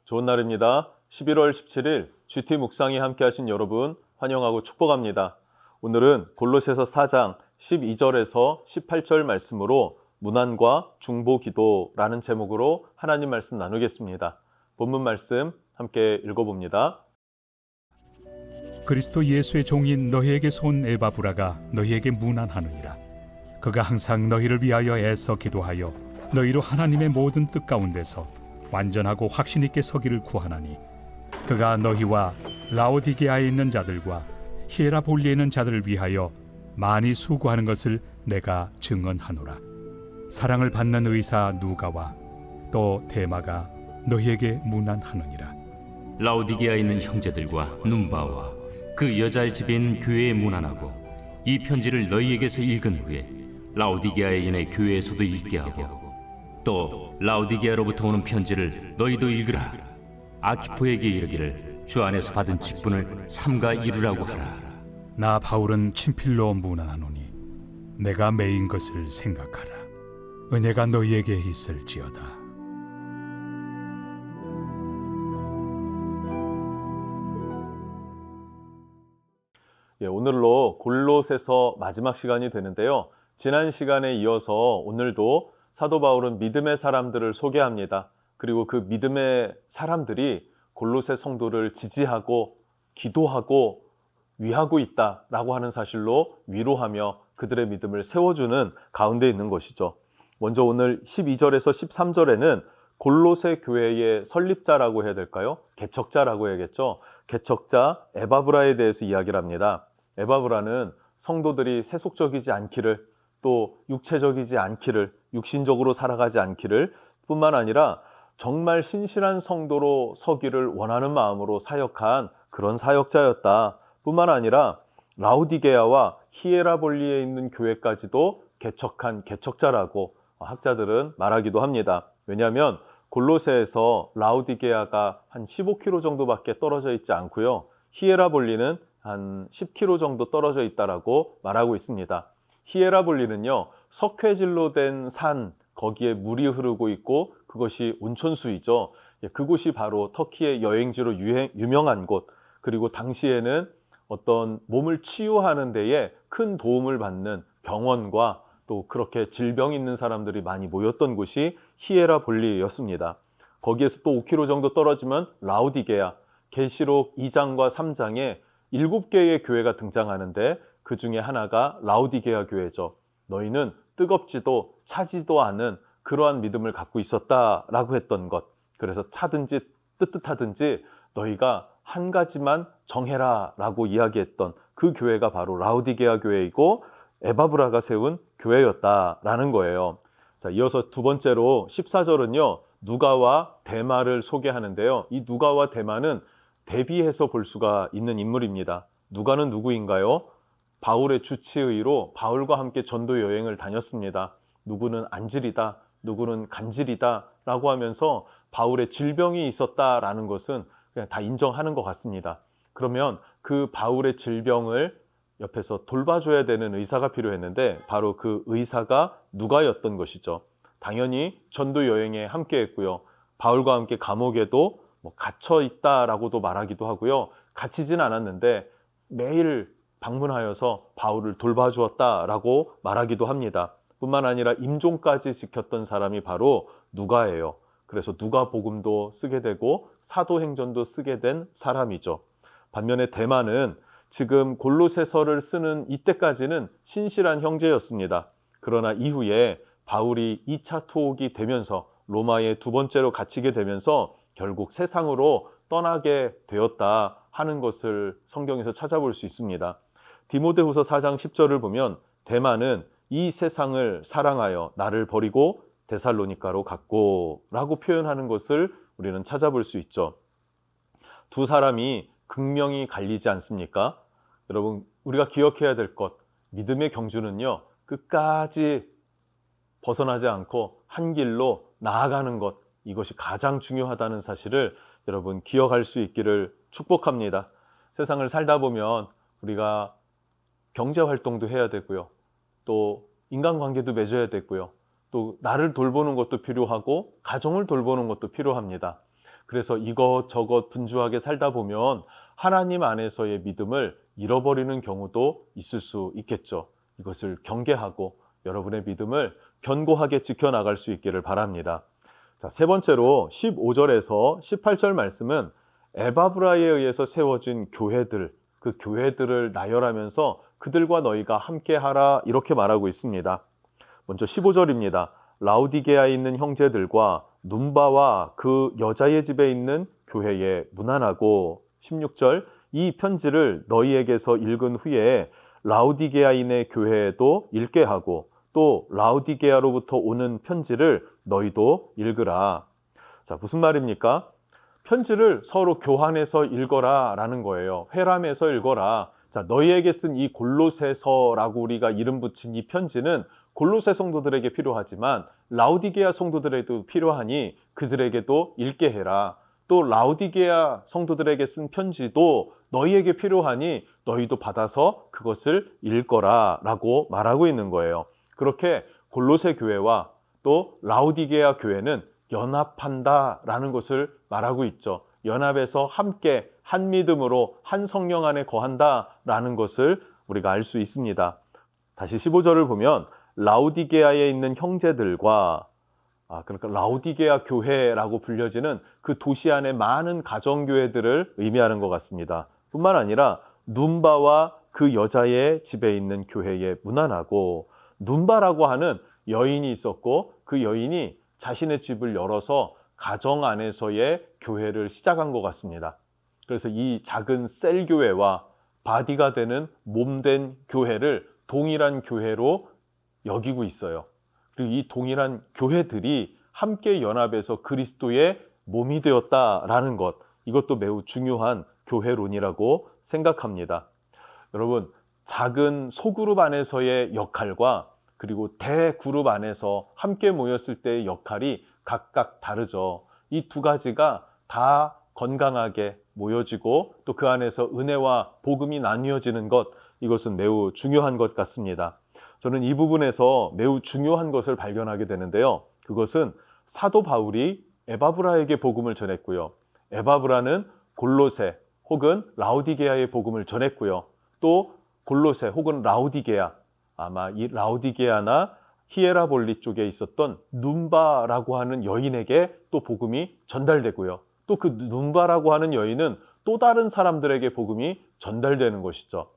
좋은 날입니다. 11월 17일 GT 묵상이 함께 하신 여러분 환영하고 축복합니다. 오늘은 골로새서 4장 12절에서 18절 말씀으로 문안과 중보 기도라는 제목으로 하나님 말씀 나누겠습니다. 본문 말씀 함께 읽어봅니다. 그리스도 예수의 종인 너희에게서 온 에바브라가 너희에게 문안하느니라. 그가 항상 너희를 위하여 애써 기도하여 너희로 하나님의 모든 뜻 가운데서 완전하고 확신 있게 서기를 구하나니, 그가 너희와 라오디게아에 있는 자들과 히에라볼리에 있는 자들을 위하여 많이 수고하는 것을 내가 증언하노라. 사랑을 받는 의사 누가와 또 데마가 너희에게 문안하느니라. 라오디게아에 있는 형제들과 num바와 그 여자의 집인 교회에 문안하고, 이 편지를 너희에게서 읽은 후에 라오디게아에 있는 교회에서도 읽게 하고, 또 라오디게아로부터 오는 편지를 너희도 읽으라. 아키포에게 이르기를 주 안에서 받은 직분을 삼가 이루라고 하라. 나 바울은 친필로 문안하노니 내가 매인 것을 생각하라. 은혜가 너희에게 있을지어다. 오늘로 골로새서 마지막 시간이 되는데요. 지난 시간에 이어서 오늘도 사도 바울은 믿음의 사람들을 소개합니다. 그리고 그 믿음의 사람들이 골로새 성도를 지지하고 기도하고 위하고 있다라고 하는 사실로 위로하며 그들의 믿음을 세워주는 가운데 있는 것이죠. 먼저 오늘 12절에서 13절에는 골로새 교회의 설립자라고 해야 될까요? 개척자라고 해야겠죠. 개척자 에바브라에 대해서 이야기를 합니다. 에바브라는 성도들이 세속적이지 않기를, 또 육체적이지 않기를, 육신적으로 살아가지 않기를 뿐만 아니라 정말 신실한 성도로 서기를 원하는 마음으로 사역한 그런 사역자였다 뿐만 아니라 라오디게아와 히에라볼리에 있는 교회까지도 개척한 개척자라고 학자들은 말하기도 합니다. 왜냐하면 골로새에서 라오디게아가 한 15km 정도밖에 떨어져 있지 않고요. 히에라볼리는 한 10km 정도 떨어져 있다라고 말하고 있습니다. 히에라볼리는요, 석회질로 된 산, 거기에 물이 흐르고 있고 그것이 온천수이죠. 그곳이 바로 터키의 여행지로 유명한 곳, 그리고 당시에는 어떤 몸을 치유하는 데에 큰 도움을 받는 병원과 또 그렇게 질병 있는 사람들이 많이 모였던 곳이 히에라볼리였습니다. 거기에서 또 5km 정도 떨어지면 라오디게아, 계시록 2장과 3장에 7개의 교회가 등장하는데 그 중에 하나가 라오디게아 교회죠. 너희는 뜨겁지도 차지도 않은 그러한 믿음을 갖고 있었다라고 했던 것. 그래서 차든지 뜨뜻하든지 너희가 한 가지만 정해라 라고 이야기했던 그 교회가 바로 라오디게아 교회이고 에바브라가 세운 교회였다라는 거예요. 자, 이어서 두 번째로 14절은요, 누가와 데마를 소개하는데요. 이 누가와 데마는 대비해서 볼 수가 있는 인물입니다. 누가는 누구인가요? 바울의 주치의로 바울과 함께 전도 여행을 다녔습니다. 누구는 안질이다, 누구는 간질이다 라고 하면서 바울의 질병이 있었다라는 것은 그냥 다 인정하는 것 같습니다. 그러면 그 바울의 질병을 옆에서 돌봐줘야 되는 의사가 필요했는데 바로 그 의사가 누가였던 것이죠. 당연히 전도 여행에 함께 했고요. 바울과 함께 감옥에도 갇혀 있다라고도 말하기도 하고요. 갇히진 않았는데 매일 방문하여서 바울을 돌봐주었다라고 말하기도 합니다. 뿐만 아니라 임종까지 지켰던 사람이 바로 누가예요. 그래서 누가복음도 쓰게 되고 사도행전도 쓰게 된 사람이죠. 반면에 데마는 지금 골로새서를 쓰는 이때까지는 신실한 형제였습니다. 그러나 이후에 바울이 2차 투옥이 되면서 로마에 두 번째로 갇히게 되면서 결국 세상으로 떠나게 되었다 하는 것을 성경에서 찾아볼 수 있습니다. 디모데후서 4장 10절을 보면 데마는 이 세상을 사랑하여 나를 버리고 데살로니가로 갔고 라고 표현하는 것을 우리는 찾아볼 수 있죠. 두 사람이 극명히 갈리지 않습니까? 여러분, 우리가 기억해야 될 것, 믿음의 경주는요, 끝까지 벗어나지 않고 한 길로 나아가는 것, 이것이 가장 중요하다는 사실을 여러분 기억할 수 있기를 축복합니다. 세상을 살다 보면 우리가 경제활동도 해야 되고요. 또 인간관계도 맺어야 되고요. 또 나를 돌보는 것도 필요하고 가정을 돌보는 것도 필요합니다. 그래서 이것저것 분주하게 살다 보면 하나님 안에서의 믿음을 잃어버리는 경우도 있을 수 있겠죠. 이것을 경계하고 여러분의 믿음을 견고하게 지켜나갈 수 있기를 바랍니다. 자, 세 번째로 15절에서 18절 말씀은 에바브라에 의해서 세워진 교회들, 그 교회들을 나열하면서 그들과 너희가 함께하라 이렇게 말하고 있습니다. 먼저 15절입니다. 라우디게아에 있는 형제들과 눈바와 그 여자의 집에 있는 교회에 문안하고, 16절 이 편지를 너희에게서 읽은 후에 라우디게아인의 교회에도 읽게 하고 또 라우디게아로부터 오는 편지를 너희도 읽으라. 자, 무슨 말입니까? 편지를 서로 교환해서 읽어라 라는 거예요. 회람해서 읽어라. 자, 너희에게 쓴 이 골로새서라고 우리가 이름 붙인 이 편지는 골로새 성도들에게 필요하지만 라우디게아 성도들에게도 필요하니 그들에게도 읽게 해라. 또 라우디게아 성도들에게 쓴 편지도 너희에게 필요하니 너희도 받아서 그것을 읽거라 라고 말하고 있는 거예요. 그렇게 골로새 교회와 또 라우디게아 교회는 연합한다 라는 것을 말하고 있죠. 연합해서 함께 한 믿음으로 한 성령 안에 거한다 라는 것을 우리가 알 수 있습니다. 다시 15절을 보면 라우디게아에 있는 형제들과, 그러니까 라우디게아 교회라고 불려지는 그 도시 안에 많은 가정교회들을 의미하는 것 같습니다. 뿐만 아니라 눈바와 그 여자의 집에 있는 교회에 문안하고, 눈바라고 하는 여인이 있었고 그 여인이 자신의 집을 열어서 가정 안에서의 교회를 시작한 것 같습니다. 그래서 이 작은 셀 교회와 바디가 되는 몸된 교회를 동일한 교회로 여기고 있어요. 그리고 이 동일한 교회들이 함께 연합해서 그리스도의 몸이 되었다라는 것, 이것도 매우 중요한 교회론이라고 생각합니다. 여러분, 작은 소그룹 안에서의 역할과 그리고 대그룹 안에서 함께 모였을 때의 역할이 각각 다르죠. 이 두 가지가 다 건강하게 모여지고 또 그 안에서 은혜와 복음이 나뉘어지는 것, 이것은 매우 중요한 것 같습니다. 저는 이 부분에서 매우 중요한 것을 발견하게 되는데요. 그것은 사도 바울이 에바브라에게 복음을 전했고요. 에바브라는 골로새 혹은 라우디게아의 복음을 전했고요. 또 골로새 혹은 라우디게아, 아마 이 라우디게아나 히에라볼리 쪽에 있었던 눈바라고 하는 여인에게 또 복음이 전달되고요. 또 그 눈바라고 하는 여인은 또 다른 사람들에게 복음이 전달되는 것이죠.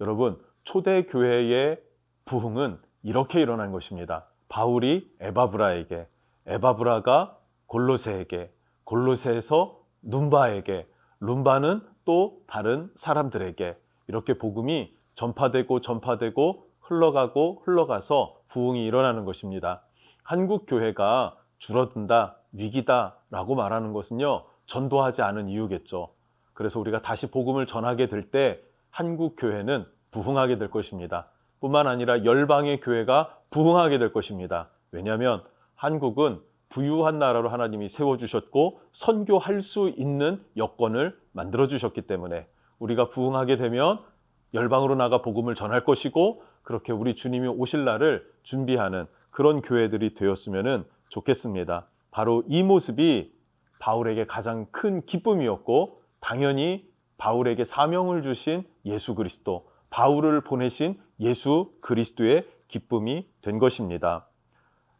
여러분, 초대교회의 부흥은 이렇게 일어난 것입니다. 바울이 에바브라에게, 에바브라가 골로새에게, 골로새에서 눈바에게, 눈바는 또 다른 사람들에게 이렇게 복음이 전파되고 흘러가고 흘러가서 부흥이 일어나는 것입니다. 한국 교회가 줄어든다, 위기다 라고 말하는 것은요, 전도하지 않은 이유겠죠. 그래서 우리가 다시 복음을 전하게 될 때 한국 교회는 부흥하게 될 것입니다. 뿐만 아니라 열방의 교회가 부흥하게 될 것입니다. 왜냐하면 한국은 부유한 나라로 하나님이 세워주셨고 선교할 수 있는 여건을 만들어주셨기 때문에 우리가 부흥하게 되면 열방으로 나가 복음을 전할 것이고 그렇게 우리 주님이 오실 날을 준비하는 그런 교회들이 되었으면 좋겠습니다. 바로 이 모습이 바울에게 가장 큰 기쁨이었고 당연히 바울에게 사명을 주신 예수 그리스도, 바울을 보내신 예수 그리스도의 기쁨이 된 것입니다.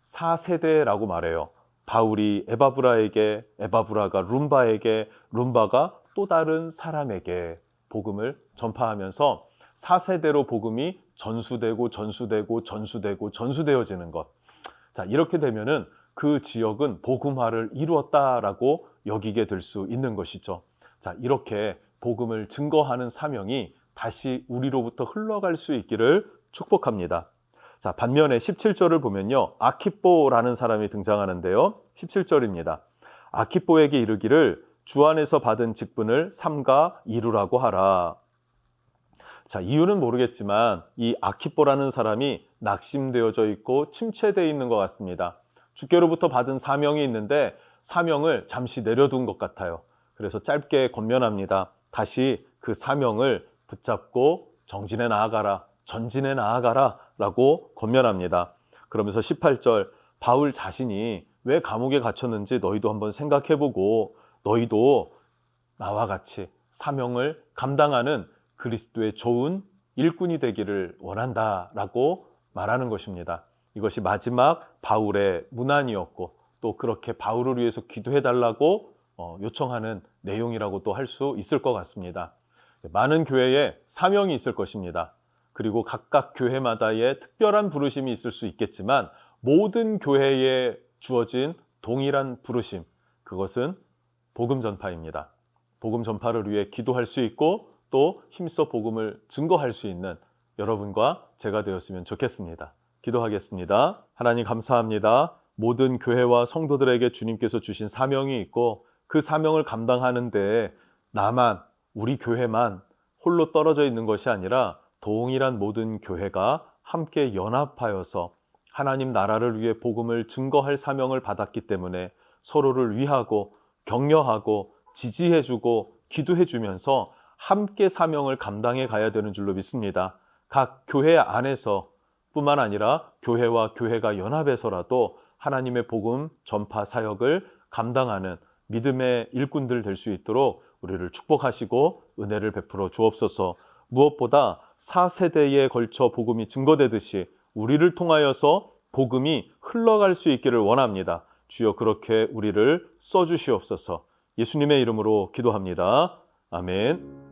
4세대라고 말해요. 바울이 에바브라에게, 에바브라가 룸바에게, 룸바가 또 다른 사람에게 복음을 전파하면서 4세대로 복음이 전수되어지는 것. 자, 이렇게 되면은 그 지역은 복음화를 이루었다라고 여기게 될 수 있는 것이죠. 자, 이렇게 복음을 증거하는 사명이 다시 우리로부터 흘러갈 수 있기를 축복합니다. 자, 반면에 17절을 보면요. 아키뽀라는 사람이 등장하는데요. 17절입니다. 아키뽀에게 이르기를 주 안에서 받은 직분을 삼가 이루라고 하라. 자, 이유는 모르겠지만 이 아키뽀라는 사람이 낙심되어져 있고 침체되어 있는 것 같습니다. 주께로부터 받은 사명이 있는데 사명을 잠시 내려둔 것 같아요. 그래서 짧게 권면합니다. 다시 그 사명을 붙잡고 정진해 나아가라, 전진해 나아가라 라고 권면합니다. 그러면서 18절, 바울 자신이 왜 감옥에 갇혔는지 너희도 한번 생각해보고 너희도 나와 같이 사명을 감당하는 그리스도의 좋은 일꾼이 되기를 원한다라고 말하는 것입니다. 이것이 마지막 바울의 문안이었고 또 그렇게 바울을 위해서 기도해달라고 요청하는 내용이라고 또 할 수 있을 것 같습니다. 많은 교회에 사명이 있을 것입니다. 그리고 각각 교회마다의 특별한 부르심이 있을 수 있겠지만 모든 교회에 주어진 동일한 부르심, 그것은 복음 전파입니다. 복음 전파를 위해 기도할 수 있고 또 힘써 복음을 증거할 수 있는 여러분과 제가 되었으면 좋겠습니다. 기도하겠습니다. 하나님 감사합니다. 모든 교회와 성도들에게 주님께서 주신 사명이 있고 그 사명을 감당하는데 나만, 우리 교회만 홀로 떨어져 있는 것이 아니라 동일한 모든 교회가 함께 연합하여서 하나님 나라를 위해 복음을 증거할 사명을 받았기 때문에 서로를 위하고 격려하고 지지해주고 기도해주면서 함께 사명을 감당해 가야 되는 줄로 믿습니다. 각 교회 안에서 뿐만 아니라 교회와 교회가 연합해서라도 하나님의 복음 전파 사역을 감당하는 믿음의 일꾼들 될 수 있도록 우리를 축복하시고 은혜를 베풀어 주옵소서. 무엇보다 4세대에 걸쳐 복음이 증거되듯이 우리를 통하여서 복음이 흘러갈 수 있기를 원합니다. 주여 그렇게 우리를 써주시옵소서. 예수님의 이름으로 기도합니다. 아멘.